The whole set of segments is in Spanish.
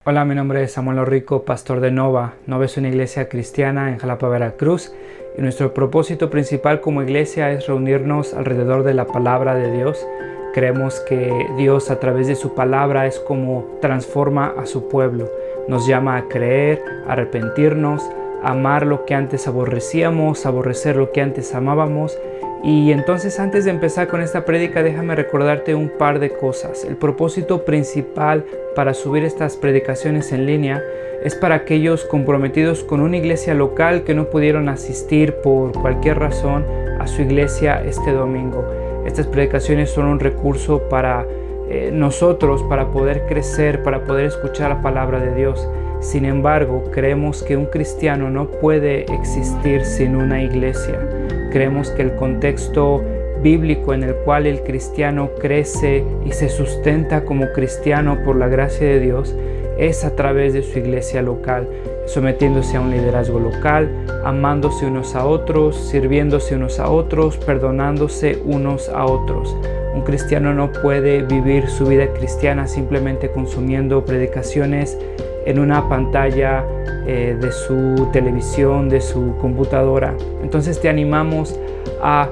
Hola, mi nombre es Samuel Rico, pastor de Nova. Nova es una iglesia cristiana en Jalapa, Veracruz, y nuestro propósito principal como iglesia es reunirnos alrededor de la palabra de Dios. Creemos que Dios a través de su palabra es como transforma a su pueblo. Nos llama a creer, a arrepentirnos, a amar lo que antes aborrecíamos, a aborrecer lo que antes amábamos. Y entonces, antes de empezar con esta prédica, déjame recordarte un par de cosas. El propósito principal para subir estas predicaciones en línea es para aquellos comprometidos con una iglesia local que no pudieron asistir por cualquier razón a su iglesia este domingo. Estas predicaciones son un recurso para nosotros, para poder crecer, para poder escuchar la palabra de Dios. Sin embargo, creemos que un cristiano no puede existir sin una iglesia. Creemos que el contexto bíblico en el cual el cristiano crece y se sustenta como cristiano por la gracia de Dios es a través de su iglesia local, sometiéndose a un liderazgo local, amándose unos a otros, sirviéndose unos a otros, perdonándose unos a otros. Un cristiano no puede vivir su vida cristiana simplemente consumiendo predicaciones en una pantalla de su televisión, de su computadora. Entonces te animamos a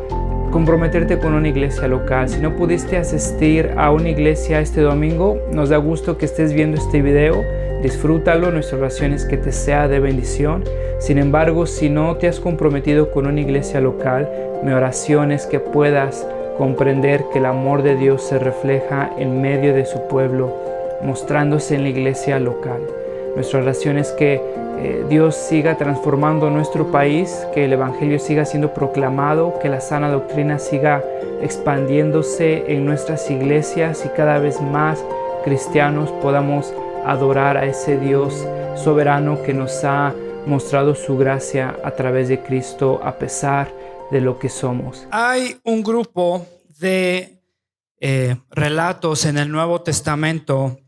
comprometerte con una iglesia local. Si no pudiste asistir a una iglesia este domingo, nos da gusto que estés viendo este video. Disfrútalo, nuestra oración es que te sea de bendición. Sin embargo, si no te has comprometido con una iglesia local, mi oración es que puedas comprender que el amor de Dios se refleja en medio de su pueblo, mostrándose en la iglesia local. Nuestra oración es que Dios siga transformando nuestro país, que el evangelio siga siendo proclamado, que la sana doctrina siga expandiéndose en nuestras iglesias y cada vez más cristianos podamos adorar a ese Dios soberano que nos ha mostrado su gracia a través de Cristo a pesar de lo que somos. Hay un grupo de relatos en el Nuevo Testamento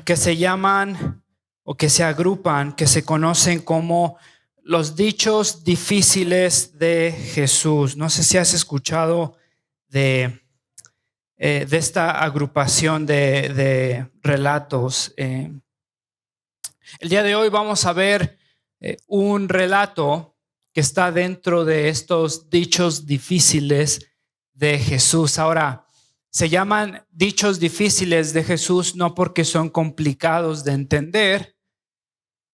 que se llaman o que se agrupan, que se conocen como los dichos difíciles de Jesús. No sé si has escuchado de esta agrupación de relatos. El día de hoy vamos a ver un relato que está dentro de estos dichos difíciles de Jesús. Ahora, se llaman dichos difíciles de Jesús no porque son complicados de entender,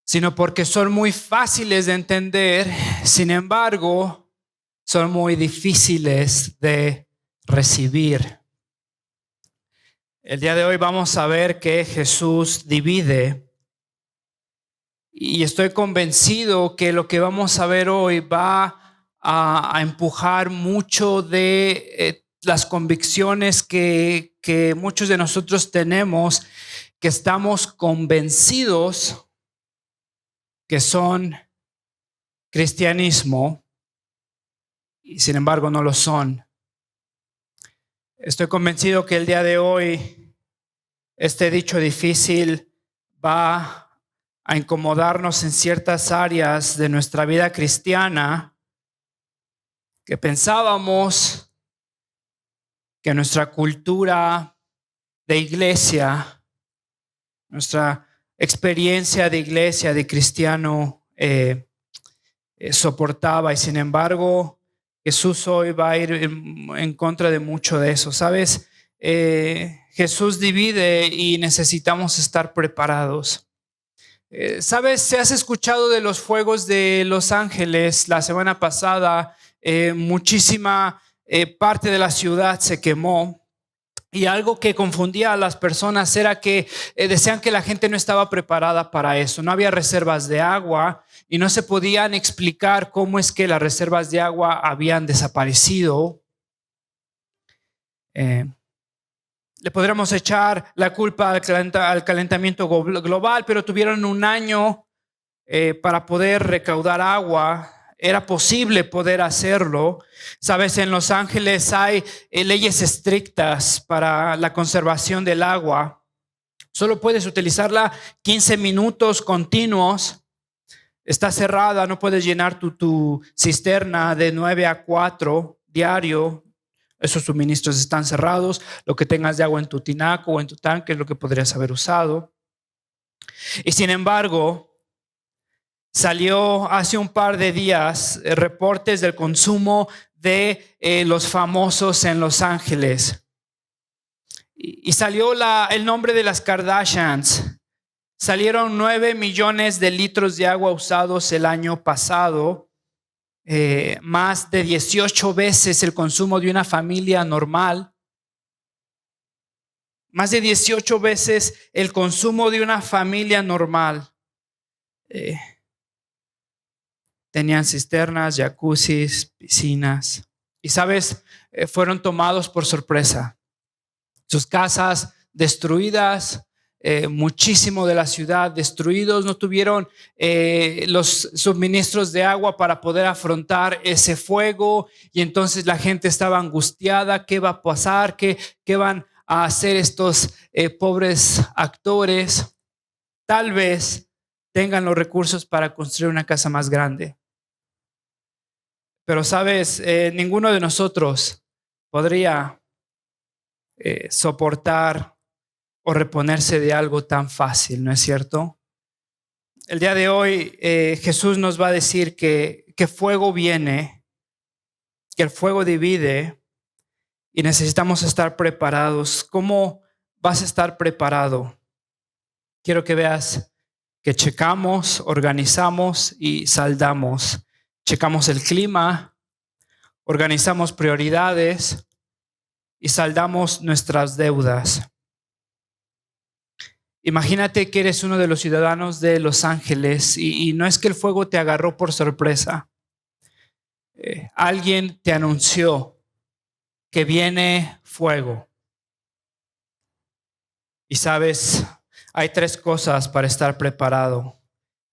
sino porque son muy fáciles de entender. Sin embargo, son muy difíciles de recibir. El día de hoy vamos a ver que Jesús divide, y estoy convencido que lo que vamos a ver hoy va a empujar mucho de las convicciones que muchos de nosotros tenemos, que estamos convencidos que son cristianismo y sin embargo no lo son. Estoy convencido que el día de hoy este dicho difícil va a incomodarnos en ciertas áreas de nuestra vida cristiana que pensábamos que nuestra cultura de iglesia, nuestra experiencia de iglesia, de cristiano, soportaba, y sin embargo Jesús hoy va a ir en contra de mucho de eso. ¿Sabes? Jesús divide y necesitamos estar preparados. ¿Sabes? Si has escuchado de los fuegos de Los Ángeles la semana pasada, muchísima parte de la ciudad se quemó. Y algo que confundía a las personas era que decían que la gente no estaba preparada para eso. No había reservas de agua y no se podían explicar cómo es que las reservas de agua habían desaparecido. Le podríamos echar la culpa al calentamiento global, pero tuvieron un año para poder recaudar agua. Era posible poder hacerlo. Sabes, en Los Ángeles hay leyes estrictas para la conservación del agua. Solo puedes utilizarla 15 minutos continuos. Está cerrada, no puedes llenar tu cisterna de 9 a 4 diario. Esos suministros están cerrados. Lo que tengas de agua en tu tinaco o en tu tanque es lo que podrías haber usado. Y sin embargo, salió hace un par de días reportes del consumo de los famosos en Los Ángeles. Y salió el nombre de las Kardashians. Salieron 9 millones de litros de agua usados el año pasado, más de 18 veces el consumo de una familia normal. Más de 18 veces el consumo de una familia normal. Tenían cisternas, jacuzzis, piscinas. Y sabes, fueron tomados por sorpresa. Sus casas destruidas, muchísimo de la ciudad destruidos, no tuvieron los suministros de agua para poder afrontar ese fuego, y entonces la gente estaba angustiada. ¿Qué va a pasar? ¿Qué van a hacer estos pobres actores? Tal vez tengan los recursos para construir una casa más grande. Pero sabes, ninguno de nosotros podría soportar o reponerse de algo tan fácil, ¿no es cierto? El día de hoy Jesús nos va a decir que fuego viene, que el fuego divide y necesitamos estar preparados. ¿Cómo vas a estar preparado? Quiero que veas que checamos, organizamos y saldamos. Checamos el clima, organizamos prioridades y saldamos nuestras deudas. Imagínate que eres uno de los ciudadanos de Los Ángeles y no es que el fuego te agarró por sorpresa. Alguien te anunció que viene fuego. Y sabes, hay 3 cosas para estar preparado.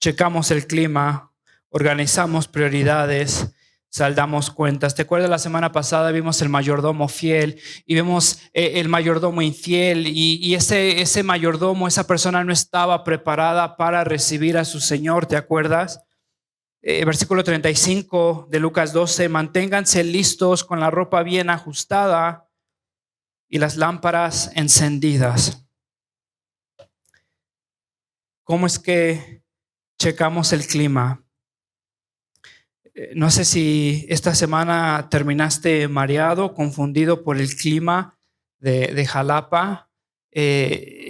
Checamos el clima, organizamos prioridades, saldamos cuentas. ¿Te acuerdas? La semana pasada vimos el mayordomo fiel y vimos el mayordomo infiel, y ese mayordomo, esa persona no estaba preparada para recibir a su Señor. ¿Te acuerdas? Versículo 35 de Lucas 12: manténganse listos con la ropa bien ajustada y las lámparas encendidas. ¿Cómo es que checamos el clima? No sé si esta semana terminaste mareado, confundido por el clima de Jalapa.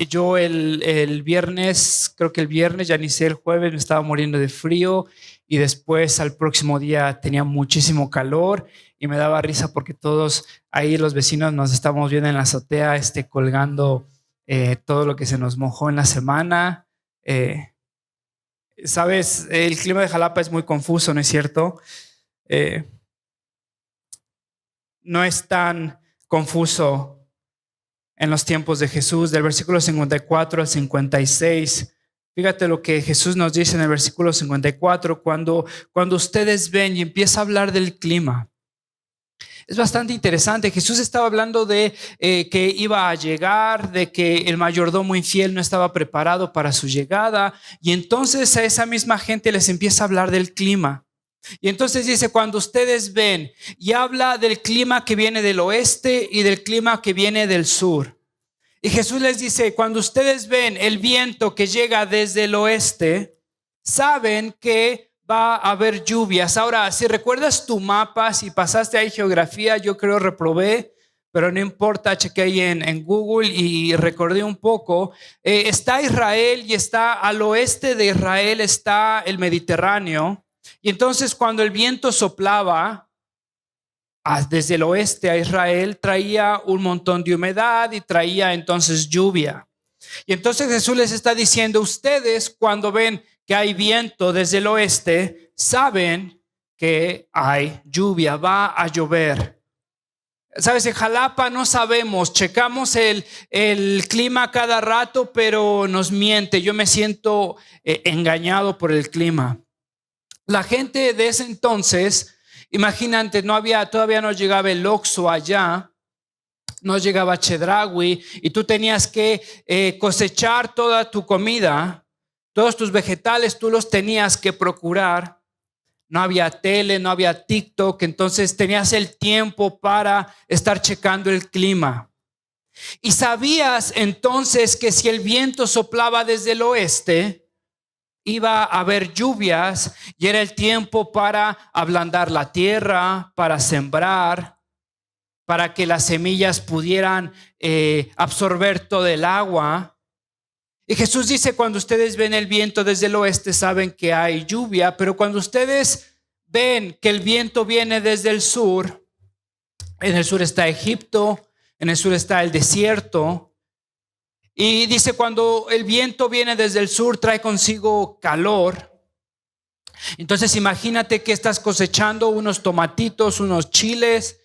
Yo el viernes, creo que el viernes, ya ni sé, el jueves me estaba muriendo de frío, y después al próximo día tenía muchísimo calor y me daba risa porque todos ahí los vecinos nos estábamos viendo en la azotea colgando todo lo que se nos mojó en la semana. Sabes, el clima de Jalapa es muy confuso, ¿no es cierto? No es tan confuso en los tiempos de Jesús. Del versículo 54 al 56, fíjate lo que Jesús nos dice en el versículo 54, cuando ustedes ven, y empieza a hablar del clima. Es bastante interesante. Jesús estaba hablando de que iba a llegar, de que el mayordomo infiel no estaba preparado para su llegada, y entonces a esa misma gente les empieza a hablar del clima. Y entonces dice: cuando ustedes ven, y habla del clima que viene del oeste y del clima que viene del sur. Y Jesús les dice: cuando ustedes ven el viento que llega desde el oeste, saben que va a haber lluvias. Ahora, si recuerdas tu mapa, si pasaste ahí geografía, yo creo reprobé, pero no importa, chequé ahí en Google y recordé un poco. Está Israel, y está al oeste de Israel está el Mediterráneo. Y entonces cuando el viento soplaba desde el oeste a Israel, traía un montón de humedad y traía entonces lluvia. Y entonces Jesús les está diciendo: ustedes, cuando ven que hay viento desde el oeste, saben que hay lluvia, va a llover. Sabes, en Jalapa no sabemos, checamos el clima cada rato, pero nos miente. Yo me siento engañado por el clima. La gente de ese entonces, imagínate, todavía no llegaba el Oxxo allá, no llegaba Chedraui, y tú tenías que cosechar toda tu comida, todos tus vegetales, tú los tenías que procurar. No había tele, no había TikTok, entonces tenías el tiempo para estar checando el clima. Y sabías entonces que si el viento soplaba desde el oeste, iba a haber lluvias y era el tiempo para ablandar la tierra, para sembrar, para que las semillas pudieran absorber todo el agua. Y Jesús dice, cuando ustedes ven el viento desde el oeste, saben que hay lluvia, pero cuando ustedes ven que el viento viene desde el sur, en el sur está Egipto, en el sur está el desierto. Y dice, cuando el viento viene desde el sur, trae consigo calor. Entonces imagínate que estás cosechando unos tomatitos, unos chiles,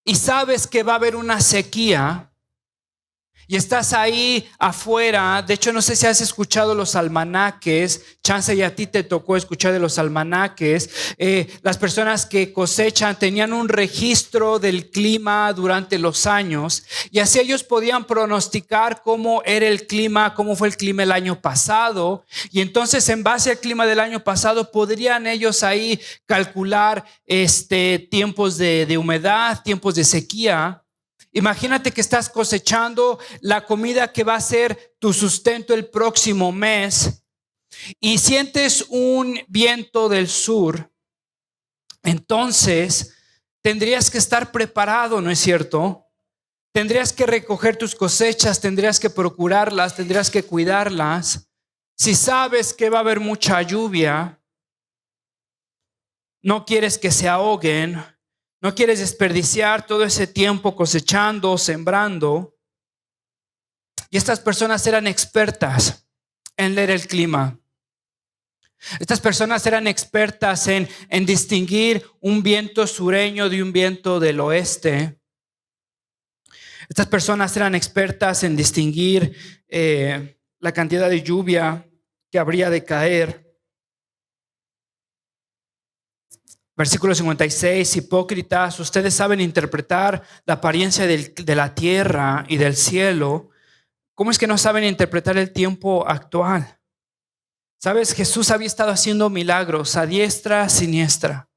y sabes que va a haber una sequía. Y estás ahí afuera. De hecho, no sé si has escuchado los almanaques. Chance y a ti te tocó escuchar de los almanaques. Las personas que cosechan tenían un registro del clima durante los años. Y así ellos podían pronosticar cómo era el clima, cómo fue el clima el año pasado. Y entonces, en base al clima del año pasado, podrían ellos ahí calcular tiempos de humedad, tiempos de sequía. Imagínate que estás cosechando la comida que va a ser tu sustento el próximo mes y sientes un viento del sur. Entonces tendrías que estar preparado, ¿no es cierto? Tendrías que recoger tus cosechas, tendrías que procurarlas, tendrías que cuidarlas. Si sabes que va a haber mucha lluvia, no quieres que se ahoguen. No quieres desperdiciar todo ese tiempo cosechando, sembrando. Y estas personas eran expertas en leer el clima. Estas personas eran expertas en distinguir un viento sureño de un viento del oeste. Estas personas eran expertas en distinguir la cantidad de lluvia que habría de caer. Versículo 56, hipócritas, ustedes saben interpretar la apariencia de la tierra y del cielo. ¿Cómo es que no saben interpretar el tiempo actual? ¿Sabes? Jesús había estado haciendo milagros a diestra, siniestra.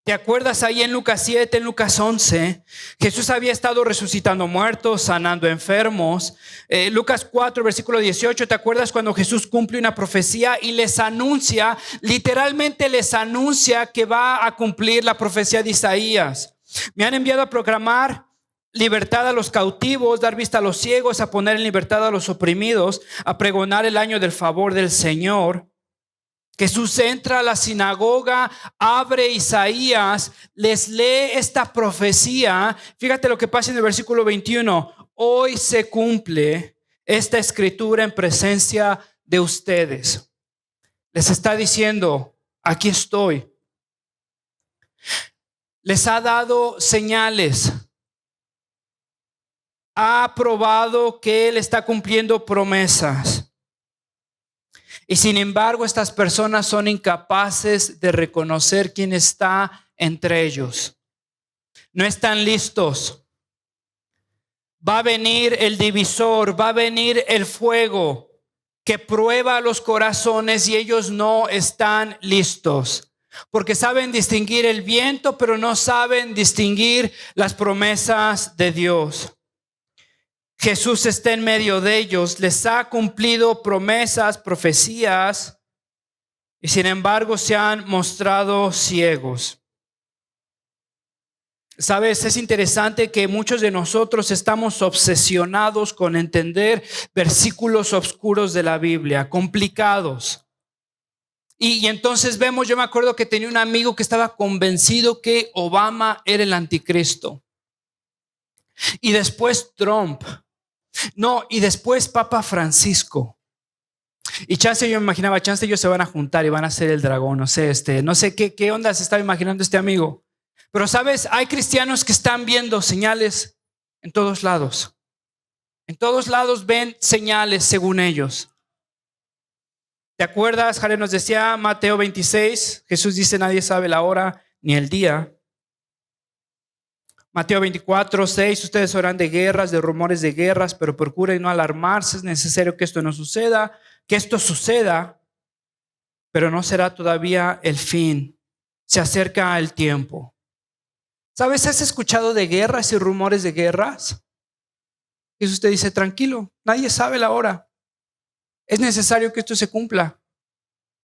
¿Te acuerdas ahí en Lucas 7, en Lucas 11? Jesús había estado resucitando muertos, sanando enfermos. Lucas 4, versículo 18, ¿te acuerdas cuando Jesús cumple una profecía y les anuncia, literalmente les anuncia que va a cumplir la profecía de Isaías? Me han enviado a proclamar libertad a los cautivos, dar vista a los ciegos, a poner en libertad a los oprimidos, a pregonar el año del favor del Señor. Jesús entra a la sinagoga, abre Isaías, les lee esta profecía. Fíjate lo que pasa en el versículo 21. Hoy se cumple esta escritura en presencia de ustedes. Les está diciendo, aquí estoy. Les ha dado señales. Ha probado que Él está cumpliendo promesas. Y sin embargo, estas personas son incapaces de reconocer quién está entre ellos. No están listos. Va a venir el divisor, va a venir el fuego que prueba los corazones y ellos no están listos. Porque saben distinguir el viento, pero no saben distinguir las promesas de Dios. Jesús está en medio de ellos, les ha cumplido promesas, profecías, y sin embargo se han mostrado ciegos. Sabes, es interesante que muchos de nosotros estamos obsesionados con entender versículos oscuros de la Biblia, complicados. Y entonces vemos, yo me acuerdo que tenía un amigo que estaba convencido que Obama era el anticristo. Y después Trump. No, y después Papa Francisco. Y chance yo me imaginaba, chance ellos se van a juntar y van a hacer el dragón, no sé qué onda se estaba imaginando este amigo. Pero sabes, hay cristianos que están viendo señales en todos lados. En todos lados ven señales según ellos. ¿Te acuerdas? Jale nos decía Mateo 26, Jesús dice, nadie sabe la hora ni el día. Mateo 24, 6, ustedes oirán de guerras, de rumores de guerras, pero procuren no alarmarse, es necesario que esto no suceda, que esto suceda, pero no será todavía el fin, se acerca el tiempo. ¿Sabes? ¿Has escuchado de guerras y rumores de guerras? Jesús te dice, tranquilo, nadie sabe la hora. Es necesario que esto se cumpla.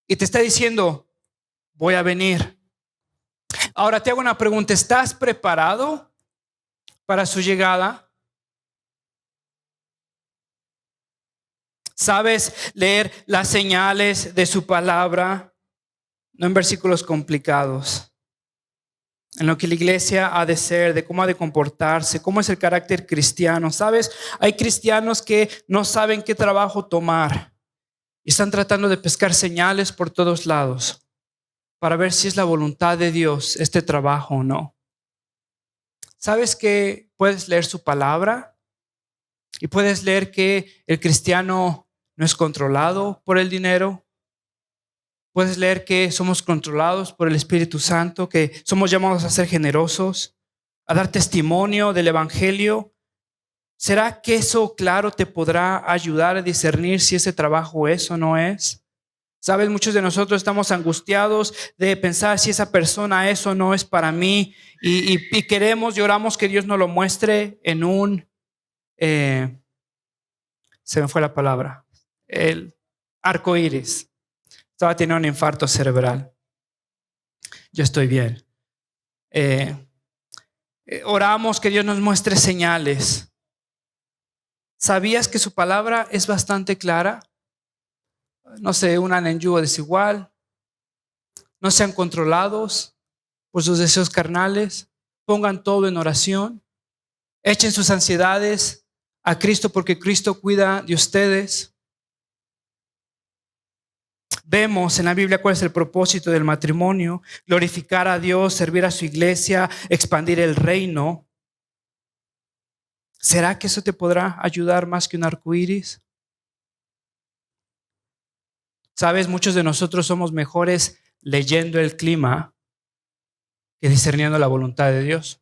Y te está diciendo, voy a venir. Ahora te hago una pregunta, ¿estás preparado para su llegada? ¿Sabes leer las señales de su palabra? No en versículos complicados, en lo que la iglesia ha de ser, de cómo ha de comportarse, cómo es el carácter cristiano. ¿Sabes? Hay cristianos que no saben qué trabajo tomar y están tratando de pescar señales por todos lados para ver si es la voluntad de Dios este trabajo o no. ¿Sabes que puedes leer su palabra y puedes leer que el cristiano no es controlado por el dinero? Puedes leer que somos controlados por el Espíritu Santo, que somos llamados a ser generosos, a dar testimonio del Evangelio. ¿Será que eso, claro, te podrá ayudar a discernir si ese trabajo es o no es? Sabes, muchos de nosotros estamos angustiados de pensar si esa persona es o no es para mí y queremos y oramos que Dios nos lo muestre en un, se me fue la palabra, el arco iris. Estaba teniendo un infarto cerebral. Yo estoy bien. Oramos que Dios nos muestre señales. ¿Sabías que su palabra es bastante clara? No se unan en yugo desigual, no sean controlados por sus deseos carnales, pongan todo en oración, echen sus ansiedades a Cristo porque Cristo cuida de ustedes. Vemos en la Biblia cuál es el propósito del matrimonio: glorificar a Dios, servir a su iglesia, expandir el reino. ¿Será que eso te podrá ayudar más que un arco iris? Sabes, muchos de nosotros somos mejores leyendo el clima que discerniendo la voluntad de Dios.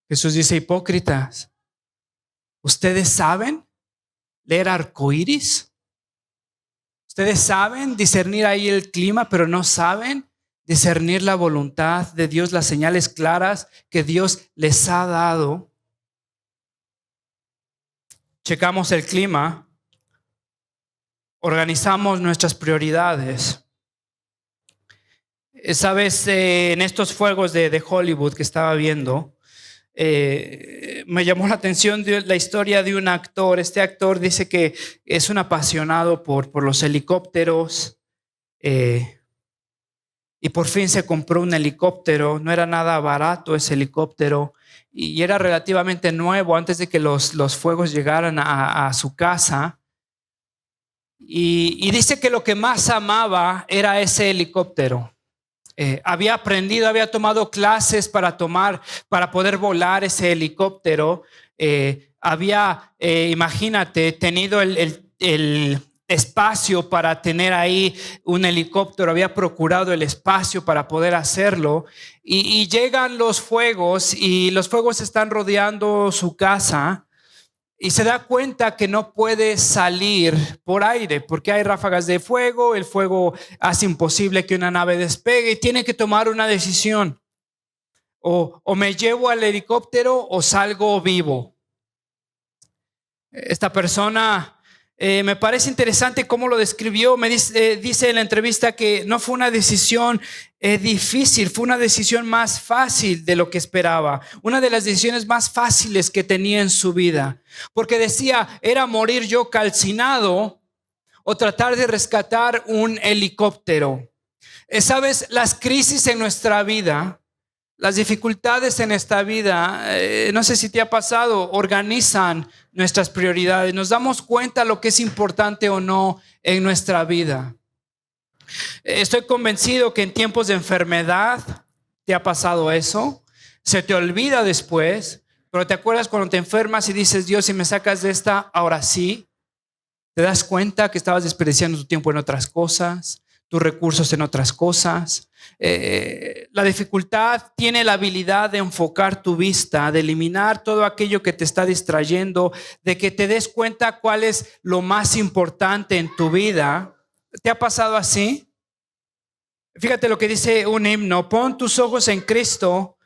Jesús dice, hipócritas, ¿ustedes saben leer arcoíris? Ustedes saben discernir ahí el clima, pero no saben discernir la voluntad de Dios, las señales claras que Dios les ha dado. Checamos el clima, organizamos nuestras prioridades. Sabes, en estos fuegos de Hollywood que estaba viendo, me llamó la atención la historia de un actor. Este actor dice que es un apasionado por los helicópteros, y por fin se compró un helicóptero. No era nada barato ese helicóptero y era relativamente nuevo antes de que los fuegos llegaran a su casa. Y dice que lo que más amaba era ese helicóptero. Había aprendido, había tomado clases para poder volar ese helicóptero. Imagínate, tenido el espacio para tener ahí un helicóptero, había procurado el espacio para poder hacerlo. Y llegan los fuegos y los fuegos están rodeando su casa. Y se da cuenta que no puede salir por aire porque hay ráfagas de fuego, el fuego hace imposible que una nave despegue y tiene que tomar una decisión. O me llevo al helicóptero o salgo vivo. Esta persona, me parece interesante cómo lo describió. Dice en la entrevista que no fue una decisión difícil, fue una decisión más fácil de lo que esperaba. Una de las decisiones más fáciles que tenía en su vida. Porque decía, era morir yo calcinado o tratar de rescatar un helicóptero. Sabes, las crisis en nuestra vida, las dificultades en esta vida, no sé si te ha pasado, organizan nuestras prioridades. Nos damos cuenta lo que es importante o no en nuestra vida. Estoy convencido que en tiempos de enfermedad te ha pasado eso. Se te olvida después, pero te acuerdas cuando te enfermas y dices, Dios, si me sacas de esta, ahora sí. Te das cuenta que estabas desperdiciando tu tiempo en otras cosas, tus recursos en otras cosas. La dificultad tiene la habilidad de enfocar tu vista, de eliminar todo aquello que te está distrayendo, de que te des cuenta cuál es lo más importante en tu vida. ¿Te ha pasado así? Fíjate lo que dice un himno: pon tus ojos en Cristo,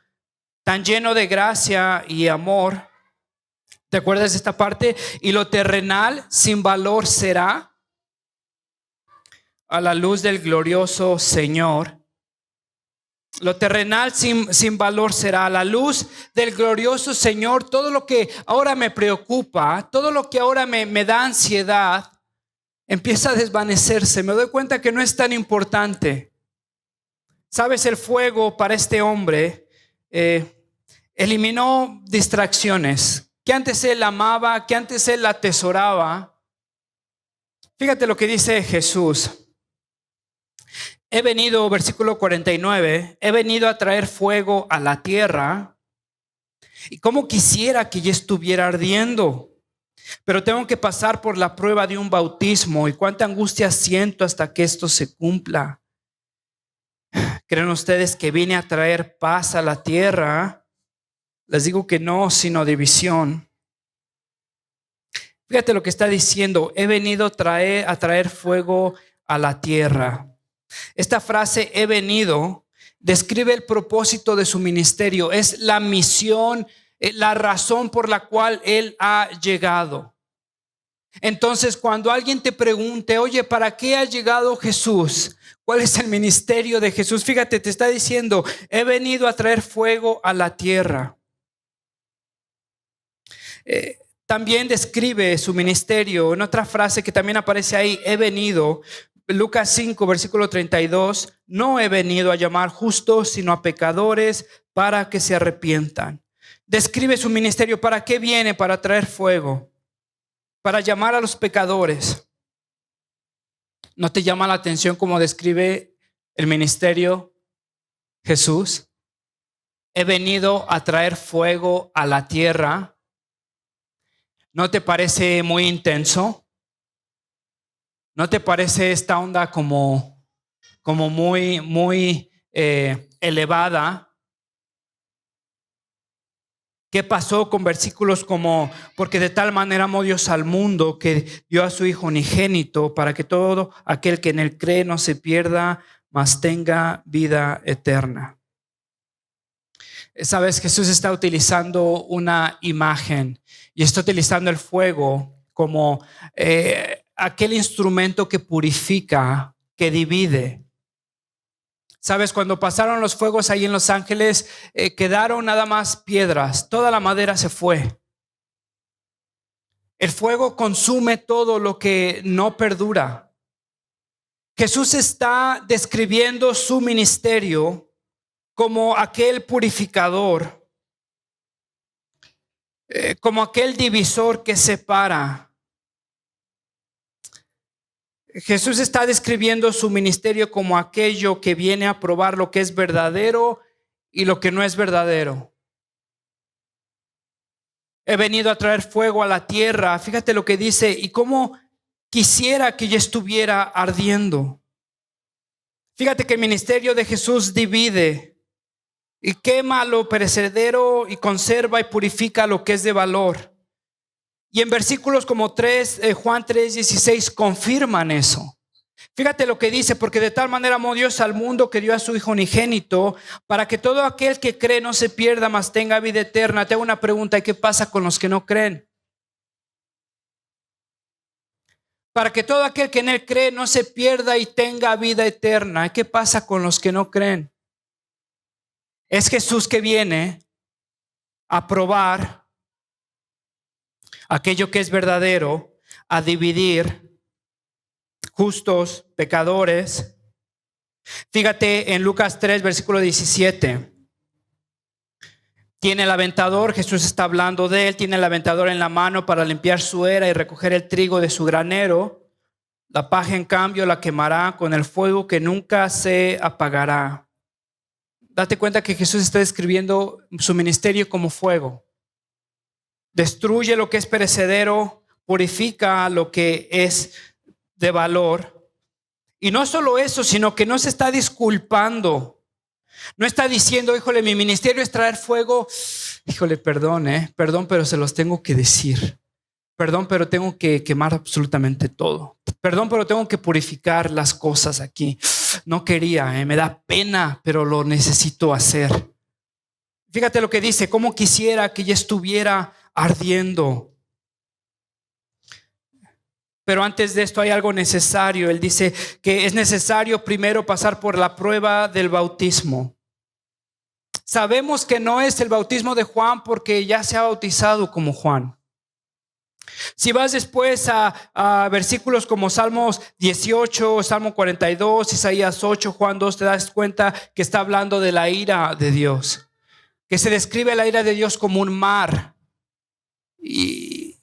tan lleno de gracia y amor, ¿Te acuerdas de esta parte? Y lo terrenal sin valor será a la luz del glorioso Señor. Lo terrenal sin valor será a la luz del glorioso Señor. Todo lo que ahora me preocupa, todo lo que ahora me da ansiedad, empieza a desvanecerse. Me doy cuenta que no es tan importante. Sabes, el fuego para este hombre eliminó distracciones que antes él amaba, que antes él atesoraba. Fíjate lo que dice Jesús. He venido, versículo 49, he venido a traer fuego a la tierra, y como quisiera que ya estuviera ardiendo, pero tengo que pasar por la prueba de un bautismo, y cuánta angustia siento hasta que esto se cumpla. ¿Creen ustedes que vine a traer paz a la tierra? Les digo que no, sino división. Fíjate lo que está diciendo. He venido a traer fuego a la tierra. Esta frase, he venido, describe el propósito de su ministerio. Es la misión, la razón por la cual él ha llegado. Entonces, cuando alguien te pregunte, oye, ¿para qué ha llegado Jesús? ¿Cuál es el ministerio de Jesús? Fíjate, te está diciendo, he venido a traer fuego a la tierra. También describe su ministerio en otra frase que también aparece ahí, he venido. Lucas 5, versículo 32, no he venido a llamar justos, sino a pecadores para que se arrepientan. Describe su ministerio. ¿Para qué viene? Para traer fuego, para llamar a los pecadores. ¿No te llama la atención cómo describe el ministerio Jesús? He venido a traer fuego a la tierra. ¿No te parece muy intenso? ¿No te parece esta onda como muy elevada? ¿Qué pasó con versículos como, porque de tal manera amó Dios al mundo que dio a su Hijo unigénito para que todo aquel que en él cree no se pierda, mas tenga vida eterna? Sabes, Jesús está utilizando una imagen y está utilizando el fuego como aquel instrumento que purifica, que divide. Sabes, cuando pasaron los fuegos ahí en Los Ángeles, quedaron nada más piedras, toda la madera se fue. El fuego consume todo lo que no perdura. Jesús está describiendo su ministerio como aquel purificador, como aquel divisor que separa. Jesús está describiendo su ministerio como aquello que viene a probar lo que es verdadero y lo que no es verdadero. He venido a traer fuego a la tierra. Fíjate lo que dice, y cómo quisiera que ya estuviera ardiendo. Fíjate que el ministerio de Jesús divide y quema lo perecedero y conserva y purifica lo que es de valor. Y en versículos como Juan 3:16 confirman eso. Fíjate lo que dice, porque de tal manera amó Dios al mundo que dio a su Hijo unigénito para que todo aquel que cree no se pierda, mas tenga vida eterna. Te hago una pregunta, ¿y qué pasa con los que no creen? Para que todo aquel que en él cree no se pierda y tenga vida eterna. ¿Qué pasa con los que no creen? Es Jesús que viene a probar aquello que es verdadero, a dividir justos, pecadores. Fíjate en Lucas 3, versículo 17. Tiene el aventador, Jesús está hablando de él, tiene el aventador en la mano para limpiar su era y recoger el trigo de su granero. La paja, en cambio, la quemará con el fuego que nunca se apagará. Date cuenta que Jesús está describiendo su ministerio como fuego. Destruye lo que es perecedero, purifica lo que es de valor. Y no solo eso, sino que no se está disculpando. No está diciendo, híjole, mi ministerio es traer fuego. Híjole, perdón, pero se los tengo que decir. Perdón, pero tengo que quemar absolutamente todo. Perdón, pero tengo que purificar las cosas aquí. No quería, me da pena, pero lo necesito hacer. Fíjate lo que dice, cómo quisiera que ya estuviera ardiendo. Pero antes de esto hay algo necesario. Él dice que es necesario primero pasar por la prueba del bautismo. Sabemos que no es el bautismo de Juan porque ya se ha bautizado como Juan. Si vas después a versículos como Salmos 18, Salmo 42, Isaías 8, Juan 2, te das cuenta que está hablando de la ira de Dios. Que se describe la ira de Dios como un mar. Y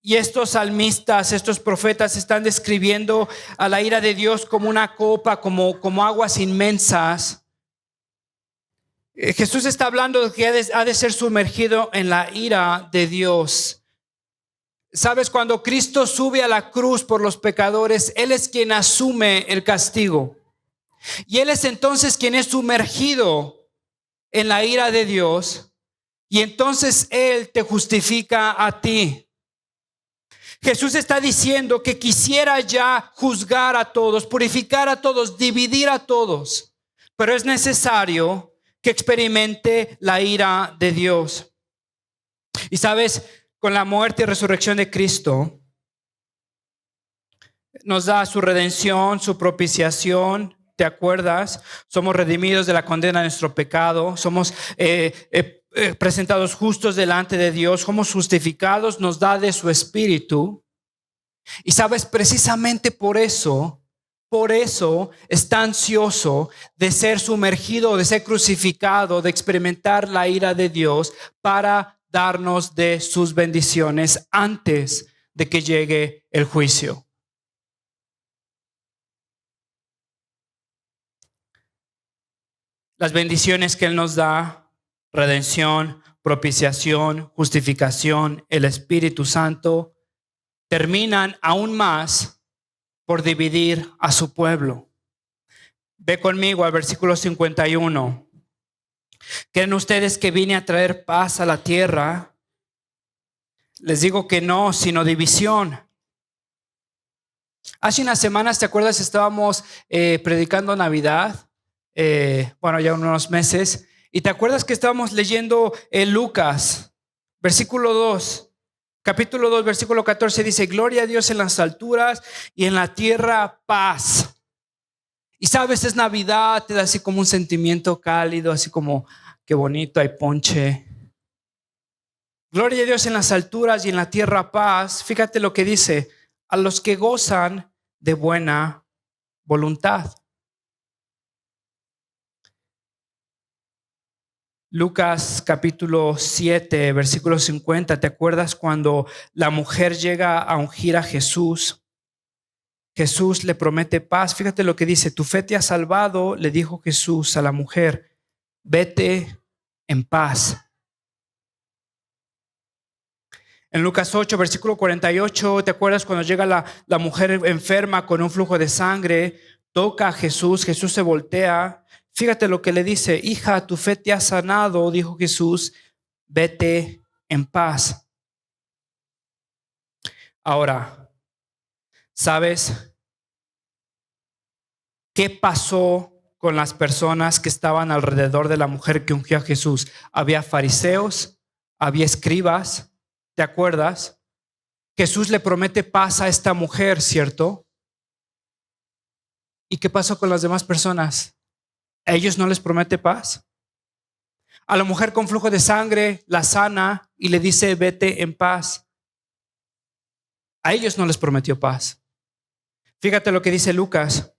estos salmistas, estos profetas están describiendo a la ira de Dios como una copa, como aguas inmensas. Jesús está hablando de que ha de ser sumergido en la ira de Dios. Sabes, cuando Cristo sube a la cruz por los pecadores, Él es quien asume el castigo. Y Él es entonces quien es sumergido en la ira de Dios. Y entonces Él te justifica a ti. Jesús está diciendo que quisiera ya juzgar a todos, purificar a todos, dividir a todos. Pero es necesario que experimente la ira de Dios. Y sabes, con la muerte y resurrección de Cristo, nos da su redención, su propiciación. ¿Te acuerdas? Somos redimidos de la condena de nuestro pecado. Somos presentados justos delante de Dios. Somos justificados. Nos da de su espíritu. Y sabes, precisamente por eso está ansioso de ser sumergido, de ser crucificado, de experimentar la ira de Dios para darnos de sus bendiciones antes de que llegue el juicio. Las bendiciones que Él nos da, redención, propiciación, justificación, el Espíritu Santo, terminan aún más por dividir a su pueblo. Ve conmigo al versículo 51. ¿Creen ustedes que vine a traer paz a la tierra? Les digo que no, sino división. Hace unas semanas, ¿te acuerdas? Estábamos predicando Navidad. Ya unos meses. Y te acuerdas que estábamos leyendo Lucas, versículo 2. Capítulo 2, versículo 14 dice: gloria a Dios en las alturas y en la tierra paz. Y sabes, es Navidad, te da así como un sentimiento cálido, así como qué bonito, hay ponche. Gloria a Dios en las alturas y en la tierra paz. Fíjate lo que dice: a los que gozan de buena voluntad. Lucas capítulo 7, versículo 50. ¿Te acuerdas cuando la mujer llega a ungir a Jesús? Jesús le promete paz. Fíjate lo que dice: tu fe te ha salvado, le dijo Jesús a la mujer, vete en paz. En Lucas 8, versículo 48, ¿te acuerdas cuando llega la mujer enferma con un flujo de sangre? Toca a Jesús, Jesús se voltea. Fíjate lo que le dice: hija, tu fe te ha sanado, dijo Jesús, vete en paz. Ahora, ¿sabes qué pasó con las personas que estaban alrededor de la mujer que ungió a Jesús? Había fariseos, había escribas, ¿te acuerdas? Jesús le promete paz a esta mujer, ¿cierto? ¿Y qué pasó con las demás personas? ¿A ellos no les promete paz? A la mujer con flujo de sangre la sana y le dice vete en paz. A ellos no les prometió paz. Fíjate lo que dice Lucas: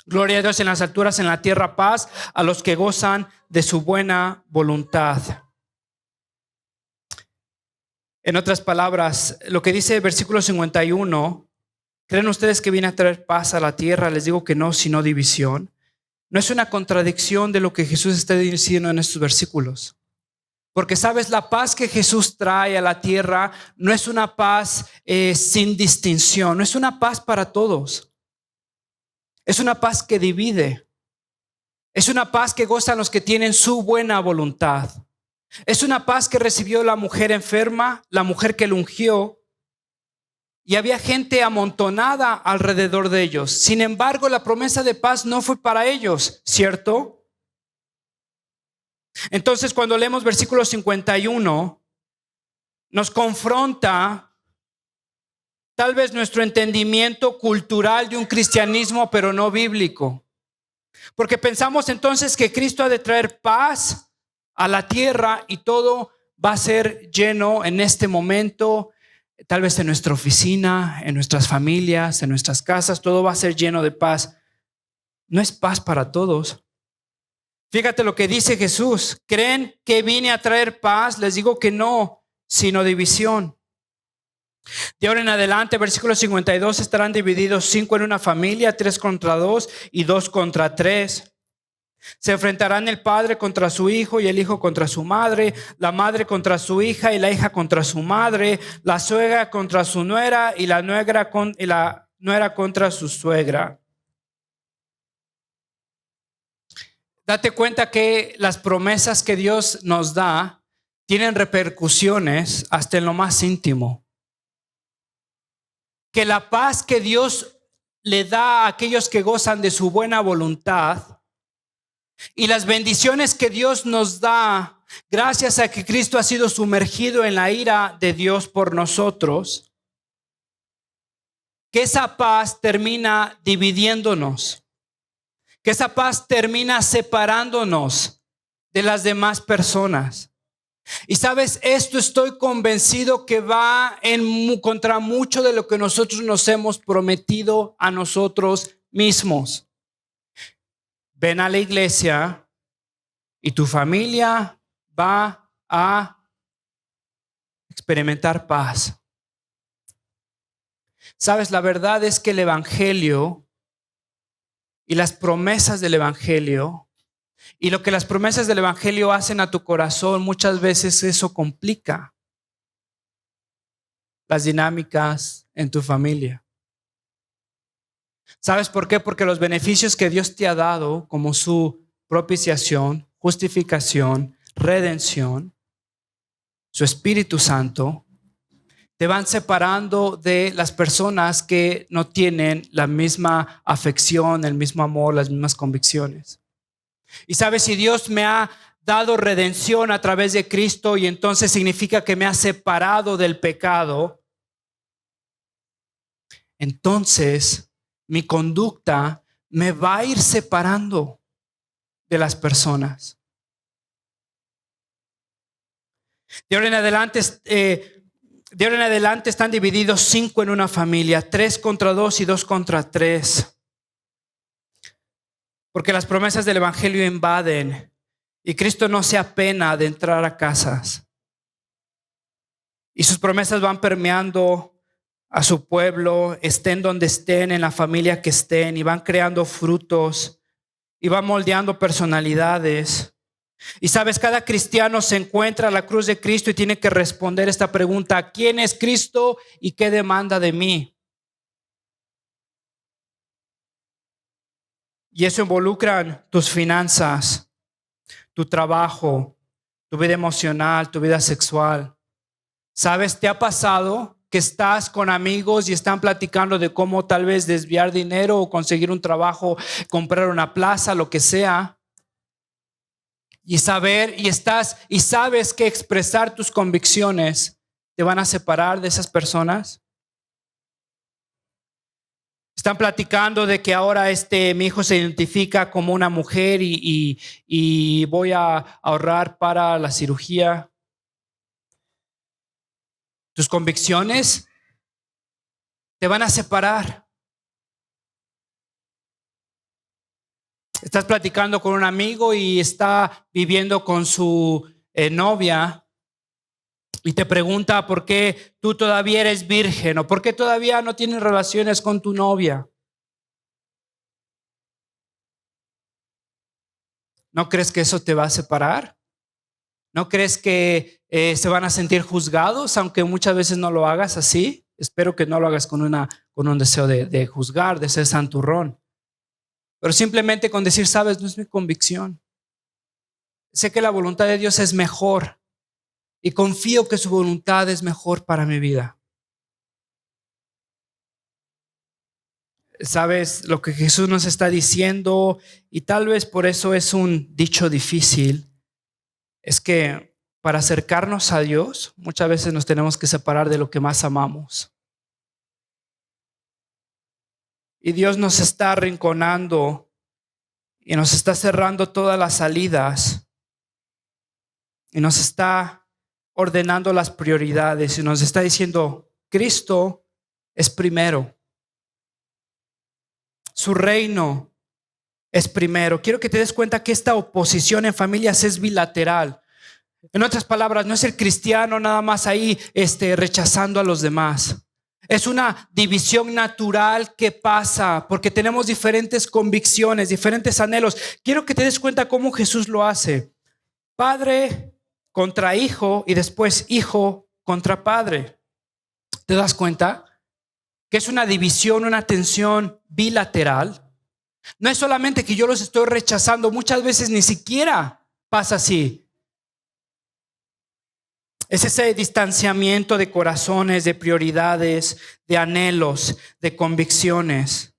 gloria a Dios en las alturas, en la tierra paz a los que gozan de su buena voluntad. En otras palabras, lo que dice el versículo 51, ¿creen ustedes que viene a traer paz a la tierra? Les digo que no, sino división. No es una contradicción de lo que Jesús está diciendo en estos versículos. Porque sabes, la paz que Jesús trae a la tierra no es una paz sin distinción, no es una paz para todos. Es una paz que divide. Es una paz que gozan los que tienen su buena voluntad. Es una paz que recibió la mujer enferma, la mujer que lo ungió. Y había gente amontonada alrededor de ellos. Sin embargo, la promesa de paz no fue para ellos, ¿cierto? Entonces, cuando leemos versículo 51, nos confronta tal vez nuestro entendimiento cultural de un cristianismo, pero no bíblico. Porque pensamos entonces que Cristo ha de traer paz a la tierra y todo va a ser lleno en este momento, tal vez en nuestra oficina, en nuestras familias, en nuestras casas, todo va a ser lleno de paz. No es paz para todos. Fíjate lo que dice Jesús. ¿Creen que vine a traer paz? Les digo que no, sino división. De ahora en adelante, versículo 52, estarán divididos 5 en una familia, 3 contra 2 y 2 contra 3. Se enfrentarán el padre contra su hijo y el hijo contra su madre, la madre contra su hija y la hija contra su madre, la suegra contra su nuera y la nuera contra su suegra. Date cuenta que las promesas que Dios nos da tienen repercusiones hasta en lo más íntimo. Que la paz que Dios le da a aquellos que gozan de su buena voluntad y las bendiciones que Dios nos da gracias a que Cristo ha sido sumergido en la ira de Dios por nosotros, que esa paz termina dividiéndonos, que esa paz termina separándonos de las demás personas. Y sabes, esto estoy convencido que va contra mucho de lo que nosotros nos hemos prometido a nosotros mismos. Ven a la iglesia y tu familia va a experimentar paz. Sabes, la verdad es que el evangelio y las promesas del evangelio y lo que las promesas del evangelio hacen a tu corazón, muchas veces eso complica las dinámicas en tu familia. ¿Sabes por qué? Porque los beneficios que Dios te ha dado, como su propiciación, justificación, redención, su Espíritu Santo, te van separando de las personas que no tienen la misma afección, el mismo amor, las mismas convicciones. Y sabes, si Dios me ha dado redención a través de Cristo y entonces significa que me ha separado del pecado, entonces mi conducta me va a ir separando de las personas. De ahora en adelante están divididos 5 en una familia, 3 contra 2 y 2 contra 3. Porque las promesas del evangelio invaden y Cristo no se apena de entrar a casas. Y sus promesas van permeando a su pueblo, estén donde estén, en la familia que estén, y van creando frutos y van moldeando personalidades. Y sabes, cada cristiano se encuentra a la cruz de Cristo y tiene que responder esta pregunta: ¿quién es Cristo y qué demanda de mí? Y eso involucra tus finanzas, tu trabajo, tu vida emocional, tu vida sexual. ¿Sabes? ¿Te ha pasado que estás con amigos y están platicando de cómo tal vez desviar dinero o conseguir un trabajo, comprar una plaza, lo que sea? Y sabes que expresar tus convicciones te van a separar de esas personas. Están platicando de que ahora mi hijo se identifica como una mujer y voy a ahorrar para la cirugía. Tus convicciones te van a separar. Estás platicando con un amigo y está viviendo con su novia y te pregunta por qué tú todavía eres virgen o por qué todavía no tienes relaciones con tu novia. ¿No crees que eso te va a separar? ¿No crees que se van a sentir juzgados, aunque muchas veces no lo hagas así? Espero que no lo hagas con un deseo de juzgar, de ser santurrón. Pero simplemente con decir, sabes, no es mi convicción. Sé que la voluntad de Dios es mejor y confío que su voluntad es mejor para mi vida. Sabes lo que Jesús nos está diciendo, y tal vez por eso es un dicho difícil, es que para acercarnos a Dios, muchas veces nos tenemos que separar de lo que más amamos. Y Dios nos está arrinconando y nos está cerrando todas las salidas y nos está ordenando las prioridades y nos está diciendo: Cristo es primero, su reino es primero. Quiero que te des cuenta que esta oposición en familias es bilateral. En otras palabras, no es el cristiano nada más ahí rechazando a los demás. Es una división natural que pasa porque tenemos diferentes convicciones, diferentes anhelos. Quiero que te des cuenta cómo Jesús lo hace. Padre contra hijo y después hijo contra padre. ¿Te das cuenta? Que es una división, una tensión bilateral. No es solamente que yo los estoy rechazando, muchas veces ni siquiera pasa así. Es ese distanciamiento de corazones, de prioridades, de anhelos, de convicciones.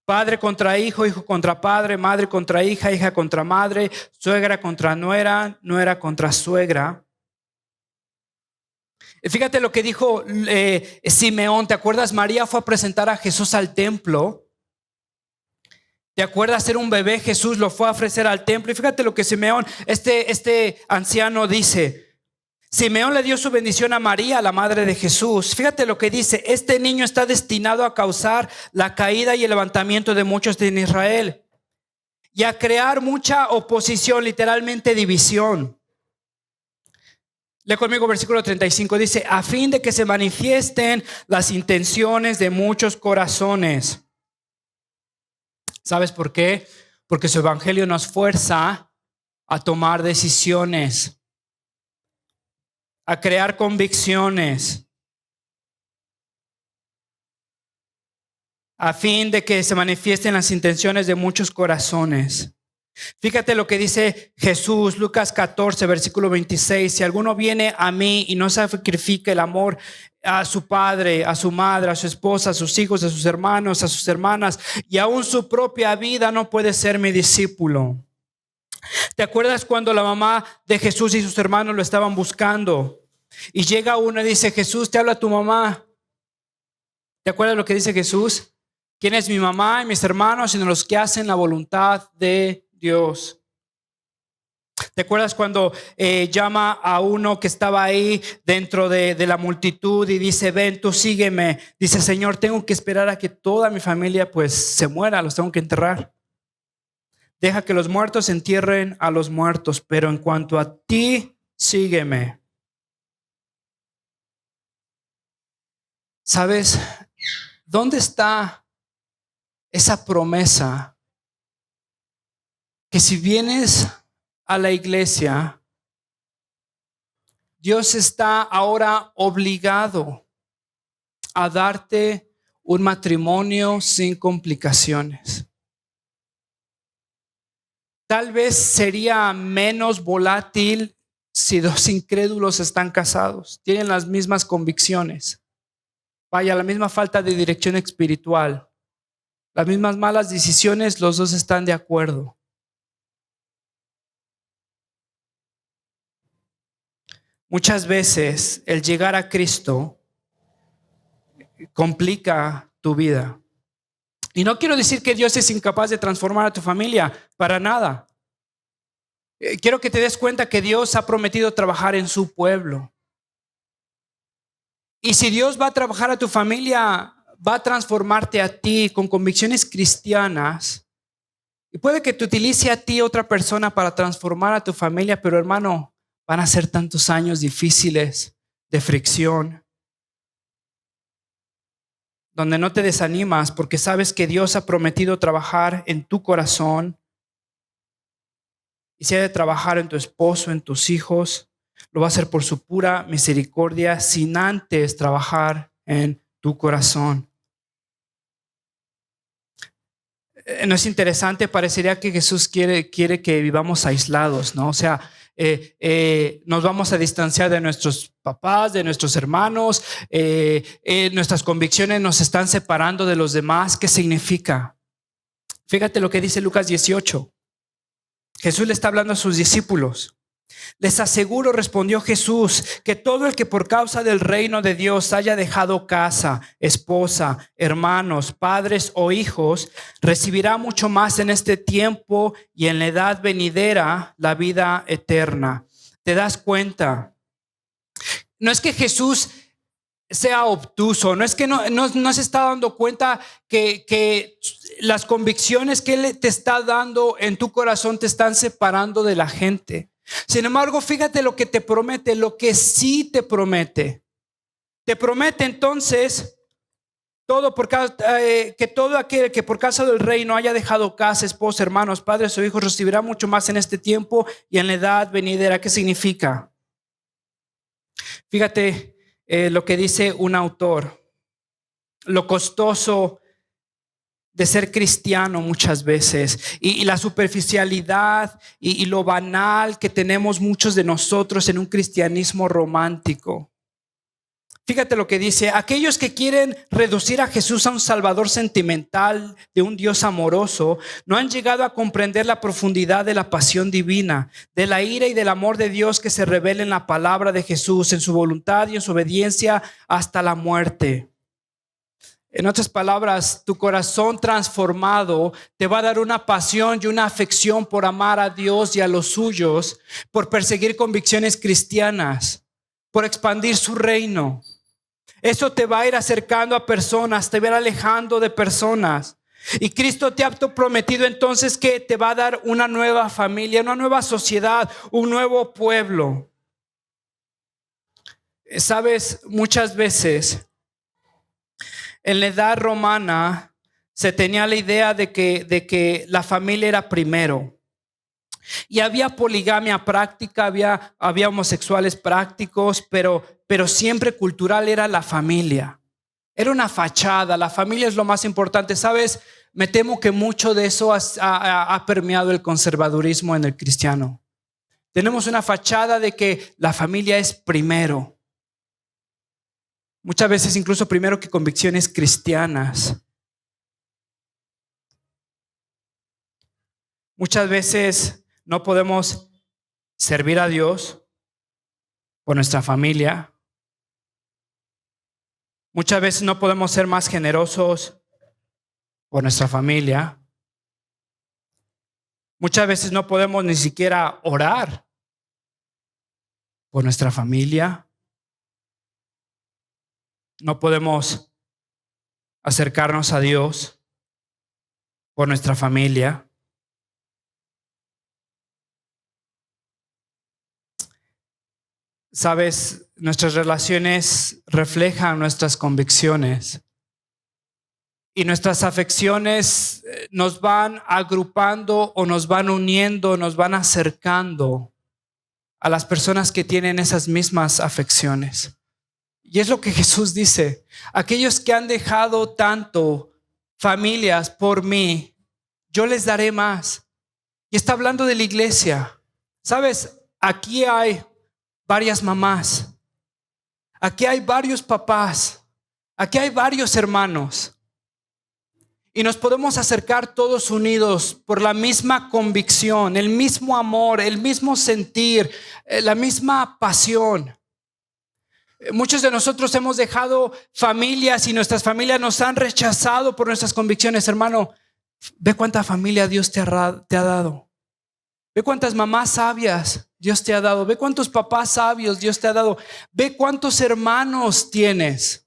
Padre contra hijo, hijo contra padre, madre contra hija, hija contra madre, suegra contra nuera, nuera contra suegra. Fíjate lo que dijo Simeón. ¿Te acuerdas? María fue a presentar a Jesús al templo. ¿Te acuerdas? Era un bebé, Jesús lo fue a ofrecer al templo. Y fíjate lo que Simeón, este anciano dice. Simeón le dio su bendición a María, la madre de Jesús. Fíjate lo que dice: este niño está destinado a causar la caída y el levantamiento de muchos en Israel y a crear mucha oposición, literalmente división. Lee conmigo versículo 35, dice: a fin de que se manifiesten las intenciones de muchos corazones. ¿Sabes por qué? Porque su evangelio nos fuerza a tomar decisiones, a crear convicciones, a fin de que se manifiesten las intenciones de muchos corazones. Fíjate lo que dice Jesús, Lucas 14, versículo 26. Si alguno viene a mí y no sacrifica el amor a su padre, a su madre, a su esposa, a sus hijos, a sus hermanos, a sus hermanas y aún su propia vida, no puede ser mi discípulo. ¿Te acuerdas cuando la mamá de Jesús y sus hermanos lo estaban buscando? Y llega uno y dice: Jesús, te habla tu mamá. ¿Te acuerdas lo que dice Jesús? ¿Quién es mi mamá y mis hermanos? Sino los que hacen la voluntad de Dios. ¿Te acuerdas cuando llama a uno que estaba ahí dentro de la multitud y dice: ven, tú sígueme? Dice: Señor, tengo que esperar a que toda mi familia pues se muera, los tengo que enterrar. Deja que los muertos entierren a los muertos, pero en cuanto a ti, sígueme. ¿Sabes dónde está esa promesa? Que si vienes a la iglesia, Dios está ahora obligado a darte un matrimonio sin complicaciones. Tal vez sería menos volátil si dos incrédulos están casados, tienen las mismas convicciones, vaya, la misma falta de dirección espiritual, las mismas malas decisiones, los dos están de acuerdo. Muchas veces el llegar a Cristo complica tu vida. Y no quiero decir que Dios es incapaz de transformar a tu familia, para nada. Quiero que te des cuenta que Dios ha prometido trabajar en su pueblo. Y si Dios va a trabajar a tu familia, va a transformarte a ti con convicciones cristianas. Y puede que te utilice a ti otra persona para transformar a tu familia, pero hermano, van a ser tantos años difíciles de fricción, donde no te desanimas porque sabes que Dios ha prometido trabajar en tu corazón. Y si ha de trabajar en tu esposo, en tus hijos, lo va a hacer por su pura misericordia, sin antes trabajar en tu corazón. ¿No es interesante? Parecería que Jesús quiere que vivamos aislados, ¿no? O sea, nos vamos a distanciar de nuestros papás, de nuestros hermanos, nuestras convicciones nos están separando de los demás. ¿Qué significa? Fíjate lo que dice Lucas 18. Jesús le está hablando a sus discípulos Les aseguro, respondió Jesús, que todo el que por causa del reino de Dios haya dejado casa, esposa, hermanos, padres o hijos, recibirá mucho más en este tiempo y en la edad venidera la vida eterna. ¿Te das cuenta? No es que Jesús sea obtuso, no es que no se está dando cuenta que las convicciones que Él te está dando en tu corazón te están separando de la gente. Sin embargo, fíjate lo que te promete, lo que sí te promete. Te promete entonces que todo aquel que por causa del reino haya dejado casa, esposa, hermanos, padres o hijos recibirá mucho más en este tiempo y en la edad venidera. ¿Qué significa? Fíjate lo que dice un autor. Lo costoso de ser cristiano muchas veces y la superficialidad y lo banal que tenemos muchos de nosotros en un cristianismo romántico. Fíjate lo que dice: aquellos que quieren reducir a Jesús a un salvador sentimental de un Dios amoroso no han llegado a comprender la profundidad de la pasión divina, de la ira y del amor de Dios que se revela en la palabra de Jesús, en su voluntad y en su obediencia hasta la muerte. En otras palabras, tu corazón transformado te va a dar una pasión y una afección por amar a Dios y a los suyos, por perseguir convicciones cristianas, por expandir su reino. Eso te va a ir acercando a personas, te va a ir alejando de personas. Y Cristo te ha prometido entonces que te va a dar una nueva familia, una nueva sociedad, un nuevo pueblo. Sabes, muchas veces en la edad romana se tenía la idea de que la familia era primero. Y había poligamia práctica, había homosexuales prácticos, pero siempre cultural era la familia. Era una fachada, la familia es lo más importante. ¿Sabes? Me temo que mucho de eso ha permeado el conservadurismo en el cristiano. Tenemos una fachada de que la familia es primero. Muchas veces incluso primero que convicciones cristianas. Muchas veces no podemos servir a Dios por nuestra familia. Muchas veces no podemos ser más generosos por nuestra familia. Muchas veces no podemos ni siquiera orar por nuestra familia. No podemos acercarnos a Dios por nuestra familia. Sabes, nuestras relaciones reflejan nuestras convicciones y nuestras afecciones nos van agrupando o nos van uniendo, nos van acercando a las personas que tienen esas mismas afecciones. Y es lo que Jesús dice: aquellos que han dejado tanto familias por mí, yo les daré más. Y está hablando de la iglesia. Sabes, aquí hay varias mamás, aquí hay varios papás, aquí hay varios hermanos. Y nos podemos acercar todos unidos por la misma convicción, el mismo amor, el mismo sentir, la misma pasión. Muchos de nosotros hemos dejado familias y nuestras familias nos han rechazado por nuestras convicciones. Hermano, ve cuánta familia Dios te ha dado. Ve cuántas mamás sabias Dios te ha dado. Ve cuántos papás sabios Dios te ha dado. Ve cuántos hermanos tienes.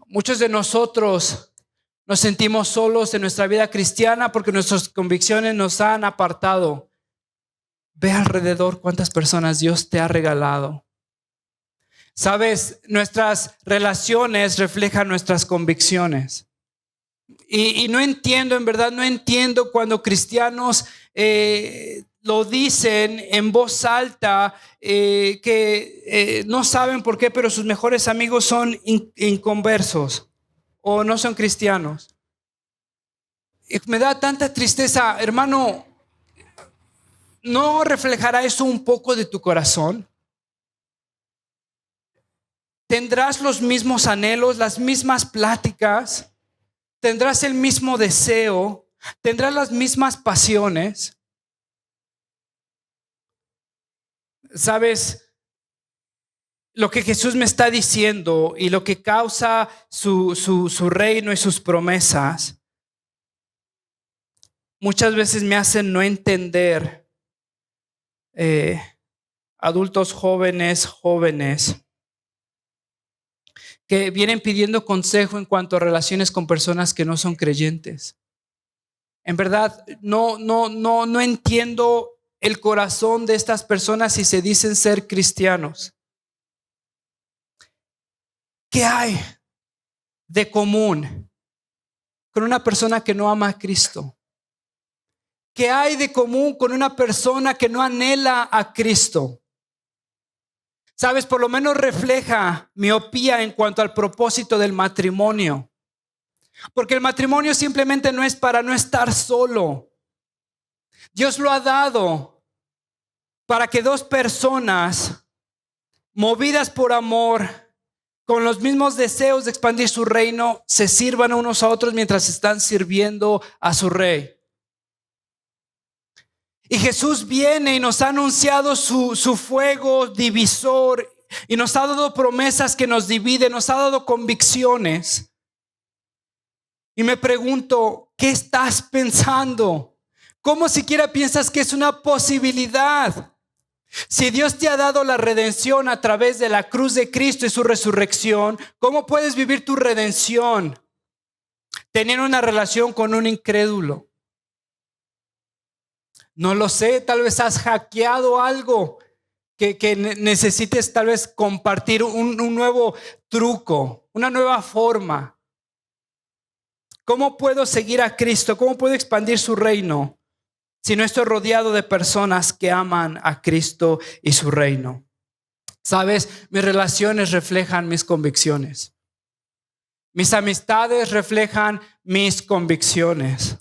Muchos de nosotros nos sentimos solos en nuestra vida cristiana porque nuestras convicciones nos han apartado. Ve alrededor cuántas personas Dios te ha regalado. Sabes, nuestras relaciones reflejan nuestras convicciones. Y no entiendo, en verdad, no entiendo cuando cristianos lo dicen en voz alta, que no saben por qué, pero sus mejores amigos son inconversos o no son cristianos. Y me da tanta tristeza, hermano. ¿No reflejará eso un poco de tu corazón? ¿Tendrás los mismos anhelos, las mismas pláticas? ¿Tendrás el mismo deseo? ¿Tendrás las mismas pasiones? ¿Sabes? Lo que Jesús me está diciendo y lo que causa su reino y sus promesas, muchas veces me hacen no entender, adultos jóvenes, que vienen pidiendo consejo en cuanto a relaciones con personas que no son creyentes. En verdad, no entiendo el corazón de estas personas si se dicen ser cristianos. ¿Qué hay de común con una persona que no ama a Cristo? ¿Qué hay de común con una persona que no anhela a Cristo? Sabes, por lo menos refleja miopía en cuanto al propósito del matrimonio. Porque el matrimonio simplemente no es para no estar solo. Dios lo ha dado para que dos personas movidas por amor, con los mismos deseos de expandir su reino, se sirvan unos a otros mientras están sirviendo a su rey. Y Jesús viene y nos ha anunciado su fuego divisor y nos ha dado promesas que nos dividen, nos ha dado convicciones. Y me pregunto, ¿qué estás pensando? ¿Cómo siquiera piensas que es una posibilidad? Si Dios te ha dado la redención a través de la cruz de Cristo y su resurrección, ¿cómo puedes vivir tu redención teniendo una relación con un incrédulo? No lo sé, tal vez has hackeado algo que necesites tal vez compartir un nuevo truco, una nueva forma. ¿Cómo puedo seguir a Cristo? ¿Cómo puedo expandir su reino si no estoy rodeado de personas que aman a Cristo y su reino? Sabes, mis relaciones reflejan mis convicciones. Mis amistades reflejan mis convicciones.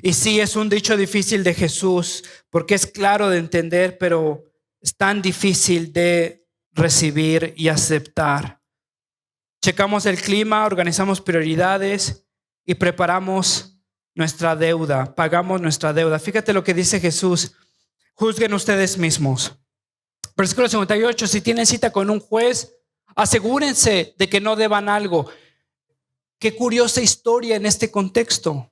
Y sí, es un dicho difícil de Jesús, porque es claro de entender, pero es tan difícil de recibir y aceptar. Checamos el clima, organizamos prioridades y preparamos nuestra deuda, pagamos nuestra deuda. Fíjate lo que dice Jesús: juzguen ustedes mismos. Versículo 58, si tienen cita con un juez, asegúrense de que no deban algo. Qué curiosa historia en este contexto.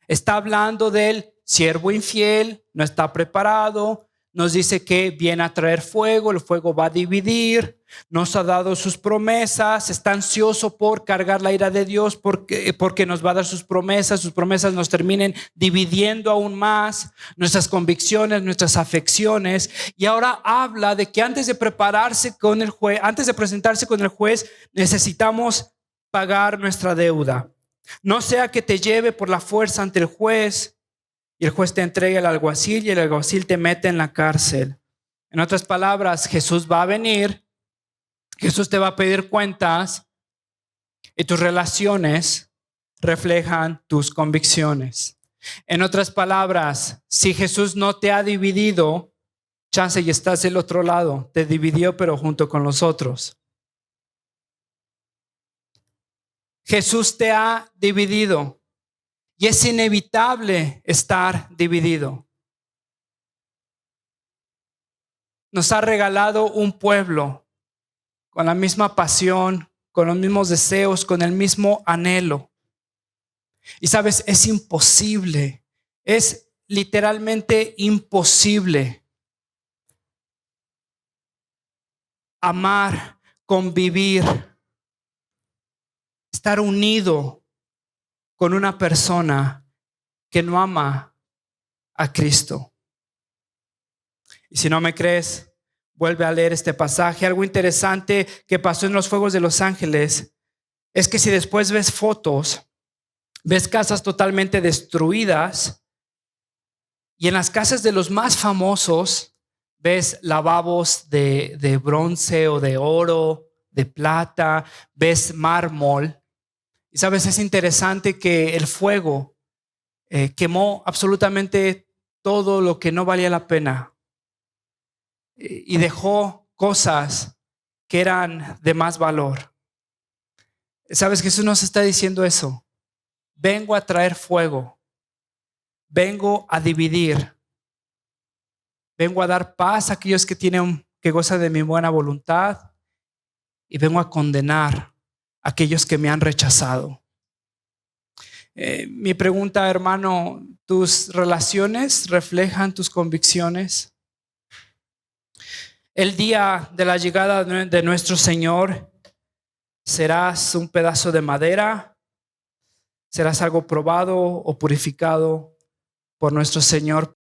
Está hablando del siervo infiel, no está preparado, nos dice que viene a traer fuego, el fuego va a dividir, nos ha dado sus promesas, está ansioso por cargar la ira de Dios porque nos va a dar sus promesas nos terminen dividiendo aún más nuestras convicciones, nuestras afecciones. Y ahora habla de que antes de prepararse con el juez, antes de presentarse con el juez, necesitamos pagar nuestra deuda. No sea que te lleve por la fuerza ante el juez y el juez te entregue al alguacil y el alguacil te mete en la cárcel. En otras palabras, Jesús va a venir, Jesús te va a pedir cuentas y tus relaciones reflejan tus convicciones. En otras palabras, si Jesús no te ha dividido, chance y estás del otro lado, te dividió pero junto con los otros. Jesús te ha dividido y es inevitable estar dividido. Nos ha regalado un pueblo con la misma pasión, con los mismos deseos, con el mismo anhelo. Y sabes, es imposible, es literalmente imposible amar, convivir, estar unido con una persona que no ama a Cristo. Y si no me crees, vuelve a leer este pasaje. Algo interesante que pasó en los fuegos de Los Ángeles es que si después ves fotos, ves casas totalmente destruidas y en las casas de los más famosos ves lavabos de bronce o de oro, de plata, ves mármol. Y sabes, es interesante que el fuego quemó absolutamente todo lo que no valía la pena y dejó cosas que eran de más valor. Sabes, Jesús nos está diciendo eso. Vengo a traer fuego, vengo a dividir, Vengo a dar paz a aquellos que gozan de mi buena voluntad. Y vengo a condenar a aquellos que me han rechazado. Mi pregunta, hermano, ¿tus relaciones reflejan tus convicciones? El día de la llegada de nuestro Señor, ¿serás un pedazo de madera? ¿Serás algo probado o purificado por nuestro Señor